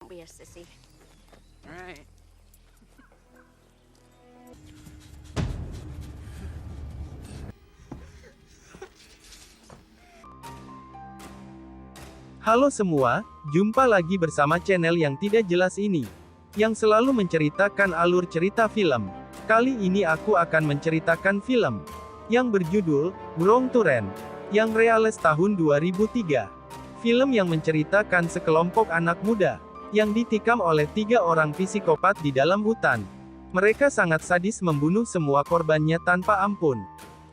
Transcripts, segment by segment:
Don't be a sissy. Alright. Halo semua, jumpa lagi bersama channel yang tidak jelas ini, yang selalu menceritakan alur cerita film. Kali ini aku akan menceritakan film yang berjudul Wrong Turn, yang rilis tahun 2003. Film yang menceritakan sekelompok anak muda yang ditikam oleh 3 orang psikopat di dalam hutan. Mereka sangat sadis membunuh semua korbannya tanpa ampun,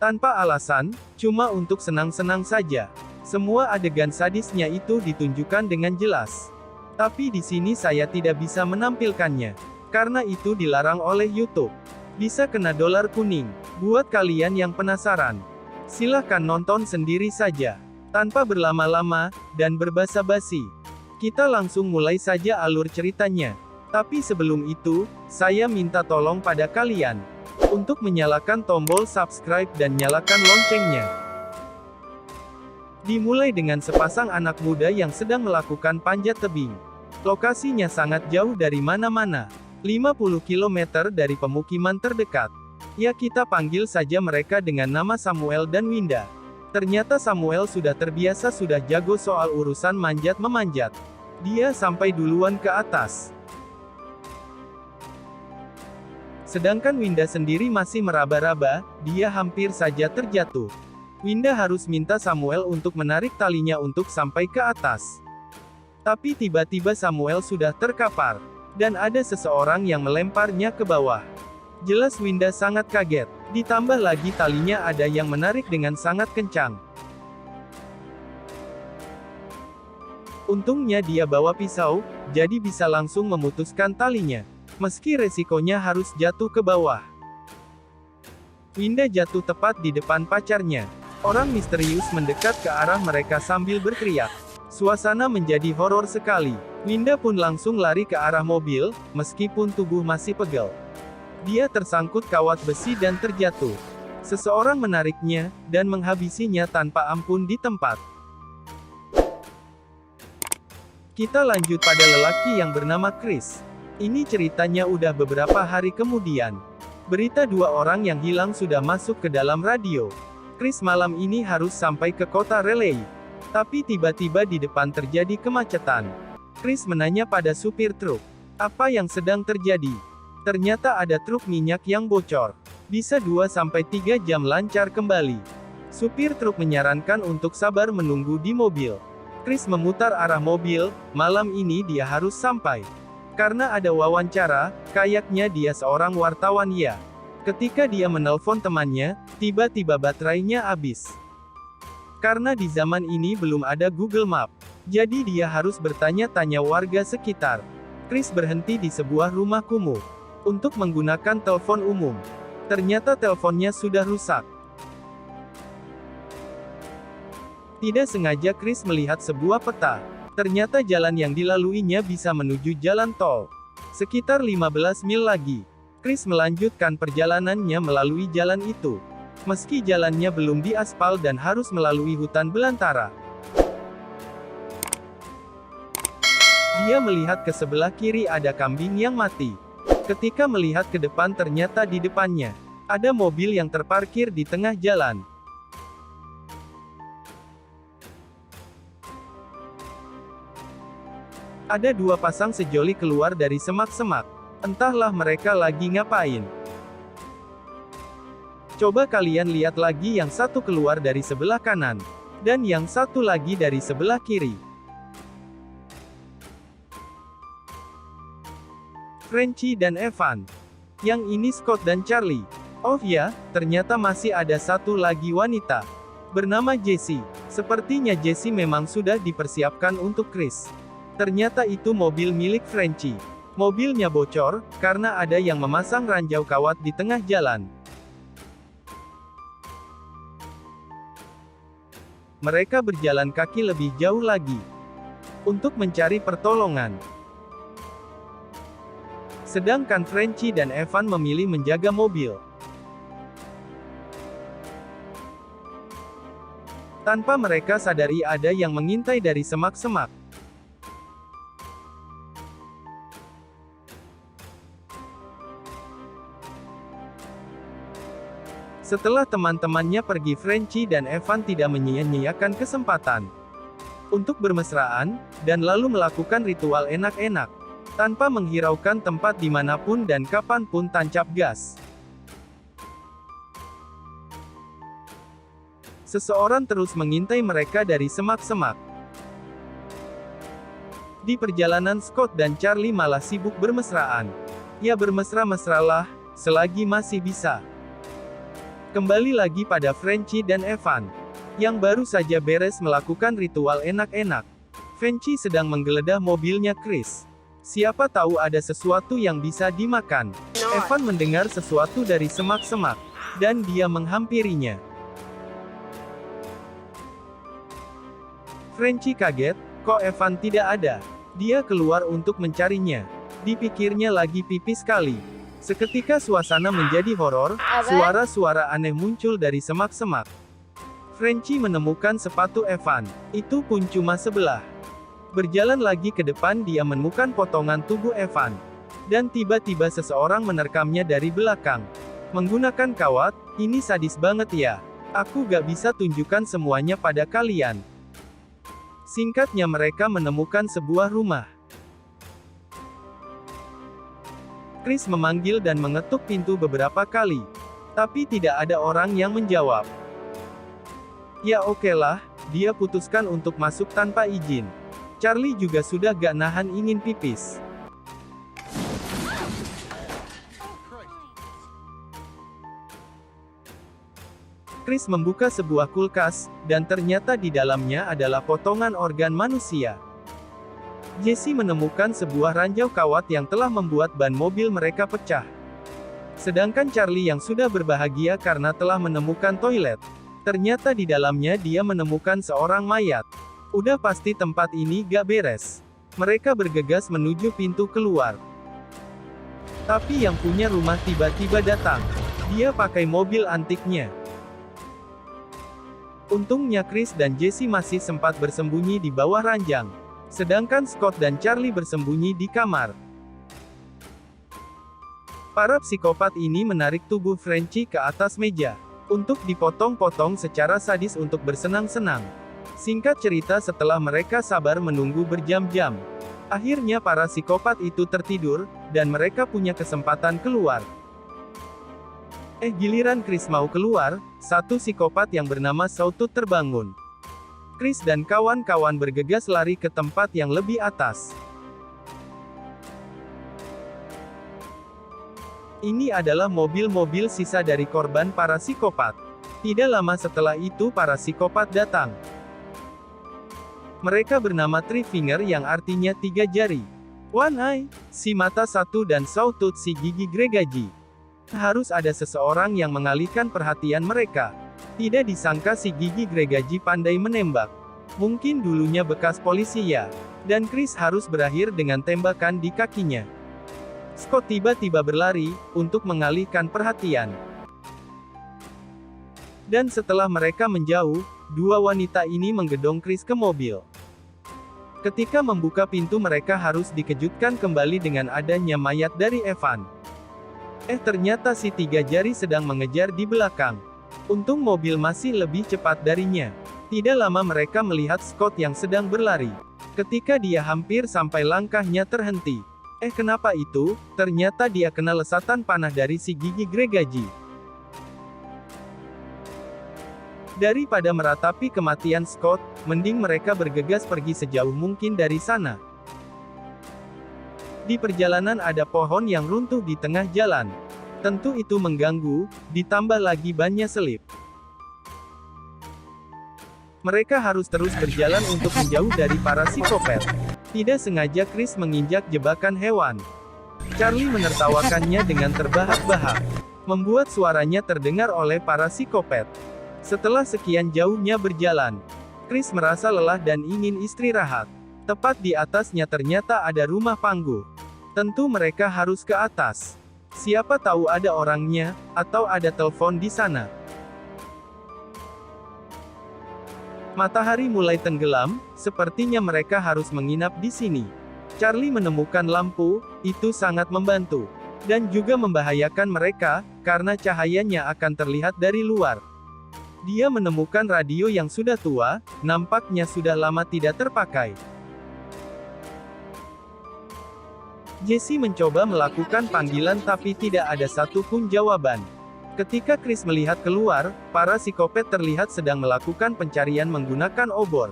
tanpa alasan, cuma untuk senang-senang saja. Semua adegan sadisnya itu ditunjukkan dengan jelas. Tapi di sini saya tidak bisa menampilkannya, karena itu dilarang oleh YouTube. Bisa kena dolar kuning. Buat kalian yang penasaran, silahkan nonton sendiri saja. Tanpa berlama-lama, dan berbasa-basi, kita langsung mulai saja alur ceritanya. Tapi sebelum itu, saya minta tolong pada kalian, untuk menyalakan tombol subscribe dan nyalakan loncengnya. Dimulai dengan sepasang anak muda yang sedang melakukan panjat tebing. Lokasinya sangat jauh dari mana-mana. 50 km dari pemukiman terdekat. Ya, kita panggil saja mereka dengan nama Samuel dan Winda. Ternyata Samuel sudah terbiasa, sudah jago soal urusan manjat-memanjat. Dia sampai duluan ke atas. Sedangkan Winda sendiri masih meraba-raba, dia hampir saja terjatuh. Winda harus minta Samuel untuk menarik talinya untuk sampai ke atas. Tapi tiba-tiba Samuel sudah terkapar, dan ada seseorang yang melemparnya ke bawah. Jelas Winda sangat kaget, ditambah lagi talinya ada yang menarik dengan sangat kencang. Untungnya dia bawa pisau, jadi bisa langsung memutuskan talinya, meski resikonya harus jatuh ke bawah. Winda jatuh tepat di depan pacarnya. Orang misterius mendekat ke arah mereka sambil berteriak. Suasana menjadi horor sekali. Winda pun langsung lari ke arah mobil, meskipun tubuh masih pegel. Dia tersangkut kawat besi dan terjatuh. Seseorang menariknya, dan menghabisinya tanpa ampun di tempat. Kita lanjut pada lelaki yang bernama Chris. Ini ceritanya udah beberapa hari kemudian. Berita 2 orang yang hilang sudah masuk ke dalam radio. Chris malam ini harus sampai ke kota Raleigh. Tapi tiba-tiba di depan terjadi kemacetan. Chris menanya pada supir truk, apa yang sedang terjadi? Ternyata ada truk minyak yang bocor. Bisa 2-3 jam lancar kembali. Supir truk menyarankan untuk sabar menunggu di mobil. Chris memutar arah mobil, malam ini dia harus sampai. Karena ada wawancara, kayaknya dia seorang wartawan ya. Ketika dia menelpon temannya, tiba-tiba baterainya habis. Karena di zaman ini belum ada Google Map, jadi dia harus bertanya-tanya warga sekitar. Chris berhenti di sebuah rumah kumuh untuk menggunakan telepon umum. Ternyata teleponnya sudah rusak. Tidak sengaja Chris melihat sebuah peta. Ternyata jalan yang dilaluinya bisa menuju jalan tol. Sekitar 15 mil lagi. Chris melanjutkan perjalanannya melalui jalan itu. Meski jalannya belum diaspal dan harus melalui hutan belantara. Dia melihat ke sebelah kiri ada kambing yang mati. Ketika melihat ke depan ternyata di depannya ada mobil yang terparkir di tengah jalan. Ada 2 pasang sejoli keluar dari semak-semak. Entahlah mereka lagi ngapain. Coba kalian lihat lagi, yang satu keluar dari sebelah kanan, dan yang satu lagi dari sebelah kiri. Frenchie dan Evan. Yang ini Scott dan Charlie. Oh ya, ternyata masih ada satu lagi wanita. Bernama Jessie. Sepertinya Jessie memang sudah dipersiapkan untuk Chris. Ternyata itu mobil milik Frenchie. Mobilnya bocor, karena ada yang memasang ranjau kawat di tengah jalan. Mereka berjalan kaki lebih jauh lagi untuk mencari pertolongan. Sedangkan Frenchie dan Evan memilih menjaga mobil. Tanpa mereka sadari ada yang mengintai dari semak-semak. Setelah teman-temannya pergi, Frenchie dan Evan tidak menyia-nyiakan kesempatan untuk bermesraan, dan lalu melakukan ritual enak-enak, tanpa menghiraukan tempat dimanapun dan kapanpun tancap gas. Seseorang terus mengintai mereka dari semak-semak. Di perjalanan, Scott dan Charlie malah sibuk bermesraan. Ya, bermesra-mesralah, selagi masih bisa. Kembali lagi pada Frenchie dan Evan, yang baru saja beres melakukan ritual enak-enak. Frenchie sedang menggeledah mobilnya Chris. Siapa tahu ada sesuatu yang bisa dimakan. Evan mendengar sesuatu dari semak-semak, dan dia menghampirinya. Frenchie kaget, kok Evan tidak ada? Dia keluar untuk mencarinya. Dipikirnya lagi pipis sekali. Seketika suasana menjadi horor, suara-suara aneh muncul dari semak-semak. Frenchie menemukan sepatu Evan. Itu pun cuma sebelah. Berjalan lagi ke depan, dia menemukan potongan tubuh Evan. Dan tiba-tiba seseorang menerkamnya dari belakang. Menggunakan kawat, ini sadis banget ya. Aku gak bisa tunjukkan semuanya pada kalian. Singkatnya, mereka menemukan sebuah rumah. Chris memanggil dan mengetuk pintu beberapa kali. Tapi tidak ada orang yang menjawab. Ya okelah, dia putuskan untuk masuk tanpa izin. Charlie juga sudah gak nahan ingin pipis. Chris membuka sebuah kulkas, dan ternyata di dalamnya adalah potongan organ manusia. Jesse menemukan sebuah ranjau kawat yang telah membuat ban mobil mereka pecah. Sedangkan Charlie yang sudah berbahagia karena telah menemukan toilet. Ternyata di dalamnya dia menemukan seorang mayat. Udah pasti tempat ini gak beres. Mereka bergegas menuju pintu keluar. Tapi yang punya rumah tiba-tiba datang. Dia pakai mobil antiknya. Untungnya Chris dan Jesse masih sempat bersembunyi di bawah ranjang. Sedangkan Scott dan Charlie bersembunyi di kamar. Para psikopat ini menarik tubuh Frenchie ke atas meja untuk dipotong-potong secara sadis untuk bersenang-senang. Singkat cerita, setelah mereka sabar menunggu berjam-jam, akhirnya para psikopat itu tertidur, dan mereka punya kesempatan keluar. Giliran Chris mau keluar, satu psikopat yang bernama Sawtooth terbangun. Chris dan kawan-kawan bergegas lari ke tempat yang lebih atas. Ini adalah mobil-mobil sisa dari korban para psikopat. Tidak lama setelah itu para psikopat datang. Mereka bernama Three Finger yang artinya tiga jari. One Eye, si mata satu, dan Sawtooth si gigi gergaji. Harus ada seseorang yang mengalihkan perhatian mereka. Tidak disangka si gigi gergaji pandai menembak. Mungkin dulunya bekas polisi ya. Dan Chris harus berakhir dengan tembakan di kakinya. Scott tiba-tiba berlari, untuk mengalihkan perhatian. Dan setelah mereka menjauh, dua wanita ini menggedong Chris ke mobil. Ketika membuka pintu, mereka harus dikejutkan kembali dengan adanya mayat dari Evan. Ternyata si tiga jari sedang mengejar di belakang. Untung mobil masih lebih cepat darinya. Tidak lama mereka melihat Scott yang sedang berlari. Ketika dia hampir sampai, langkahnya terhenti. Kenapa itu? Ternyata dia kena lesatan panah dari si gigi gergaji. Daripada meratapi kematian Scott, mending mereka bergegas pergi sejauh mungkin dari sana. Di perjalanan ada pohon yang runtuh di tengah jalan. Tentu itu mengganggu, ditambah lagi bannya selip. Mereka harus terus berjalan untuk menjauh dari para psikopat. Tidak sengaja Chris menginjak jebakan hewan. Charlie menertawakannya dengan terbahak-bahak, membuat suaranya terdengar oleh para psikopat. Setelah sekian jauhnya berjalan, Chris merasa lelah dan ingin istirahat. Tepat di atasnya ternyata ada rumah Pangguh. Tentu mereka harus ke atas. Siapa tahu ada orangnya, atau ada telepon di sana. Matahari mulai tenggelam, sepertinya mereka harus menginap di sini. Charlie menemukan lampu, itu sangat membantu. dan juga membahayakan mereka, karena cahayanya akan terlihat dari luar. Dia menemukan radio yang sudah tua, nampaknya sudah lama tidak terpakai. Jesse mencoba melakukan panggilan tapi tidak ada satupun jawaban. Ketika Chris melihat keluar, para psikopat terlihat sedang melakukan pencarian menggunakan obor.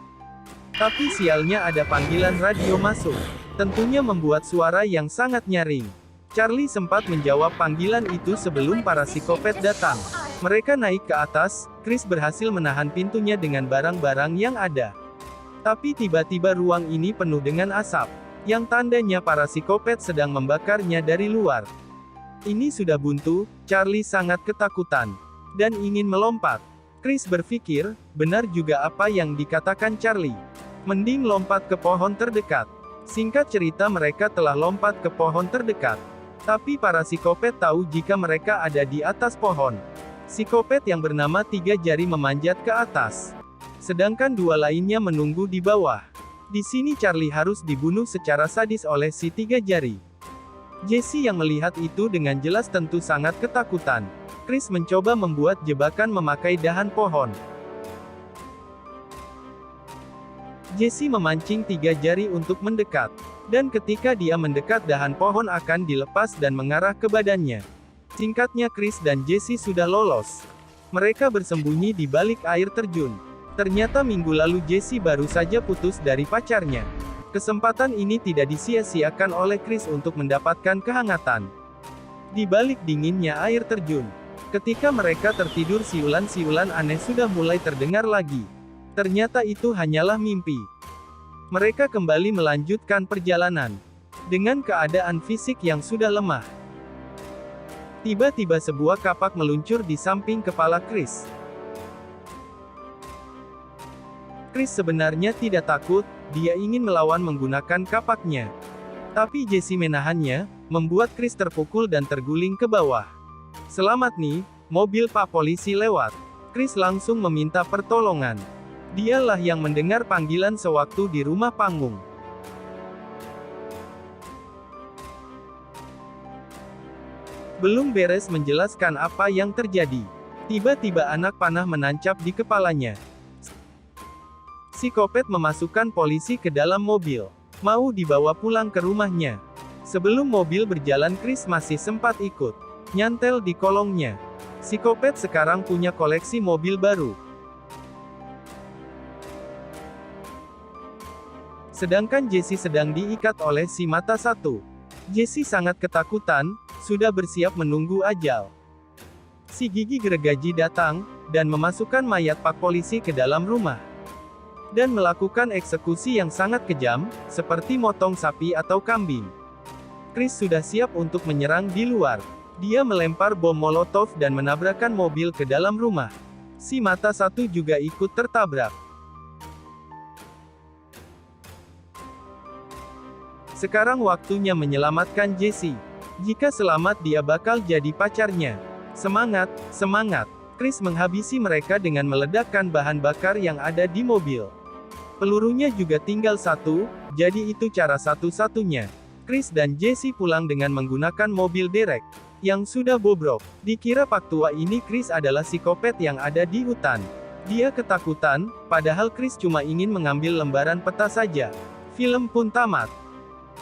Tapi sialnya ada panggilan radio masuk. Tentunya membuat suara yang sangat nyaring. Charlie sempat menjawab panggilan itu sebelum para psikopat datang. Mereka naik ke atas, Chris berhasil menahan pintunya dengan barang-barang yang ada. Tapi tiba-tiba ruang ini penuh dengan asap, yang tandanya para psikopat sedang membakarnya dari luar. Ini sudah buntu, Charlie sangat ketakutan, dan ingin melompat. Chris berpikir, benar juga apa yang dikatakan Charlie. Mending lompat ke pohon terdekat. Singkat cerita mereka telah lompat ke pohon terdekat. Tapi para psikopat tahu jika mereka ada di atas pohon. Psikopat yang bernama Tiga Jari memanjat ke atas. Sedangkan dua lainnya menunggu di bawah. Di sini Charlie harus dibunuh secara sadis oleh si Tiga Jari. Jesse yang melihat itu dengan jelas tentu sangat ketakutan. Chris mencoba membuat jebakan memakai dahan pohon. Jesse memancing Tiga Jari untuk mendekat. Dan ketika dia mendekat dahan pohon akan dilepas dan mengarah ke badannya. Singkatnya Chris dan Jesse sudah lolos. Mereka bersembunyi di balik air terjun. Ternyata minggu lalu Jesse baru saja putus dari pacarnya. Kesempatan ini tidak disia-siakan oleh Chris untuk mendapatkan kehangatan. Di balik dinginnya air terjun. Ketika mereka tertidur siulan-siulan aneh sudah mulai terdengar lagi. Ternyata itu hanyalah mimpi. Mereka kembali melanjutkan perjalanan. Dengan keadaan fisik yang sudah lemah. Tiba-tiba sebuah kapak meluncur di samping kepala Chris. Chris sebenarnya tidak takut, dia ingin melawan menggunakan kapaknya. Tapi Jesse menahannya, membuat Chris terpukul dan terguling ke bawah. Selamat nih, mobil Pak Polisi lewat. Chris langsung meminta pertolongan. Dialah yang mendengar panggilan sewaktu di rumah panggung. Belum beres menjelaskan apa yang terjadi. Tiba-tiba anak panah menancap di kepalanya. Psikopat memasukkan polisi ke dalam mobil. Mau dibawa pulang ke rumahnya. Sebelum mobil berjalan Chris masih sempat ikut. Nyantel di kolongnya. Psikopat sekarang punya koleksi mobil baru. Sedangkan Jesse sedang diikat oleh si mata satu. Jesse sangat ketakutan, sudah bersiap menunggu ajal. Si gigi gergaji datang, dan memasukkan mayat Pak Polisi ke dalam rumah. Dan melakukan eksekusi yang sangat kejam, seperti motong sapi atau kambing. Chris sudah siap untuk menyerang di luar. Dia melempar bom molotov dan menabrakkan mobil ke dalam rumah. Si mata satu juga ikut tertabrak. Sekarang waktunya menyelamatkan Jesse. Jika selamat dia bakal jadi pacarnya. Semangat, semangat. Chris menghabisi mereka dengan meledakkan bahan bakar yang ada di mobil. Pelurunya juga tinggal satu, jadi itu cara satu-satunya. Chris dan Jesse pulang dengan menggunakan mobil derek, yang sudah bobrok. Dikira Pak tua ini Chris adalah psikopat yang ada di hutan. Dia ketakutan, padahal Chris cuma ingin mengambil lembaran peta saja. Film pun tamat.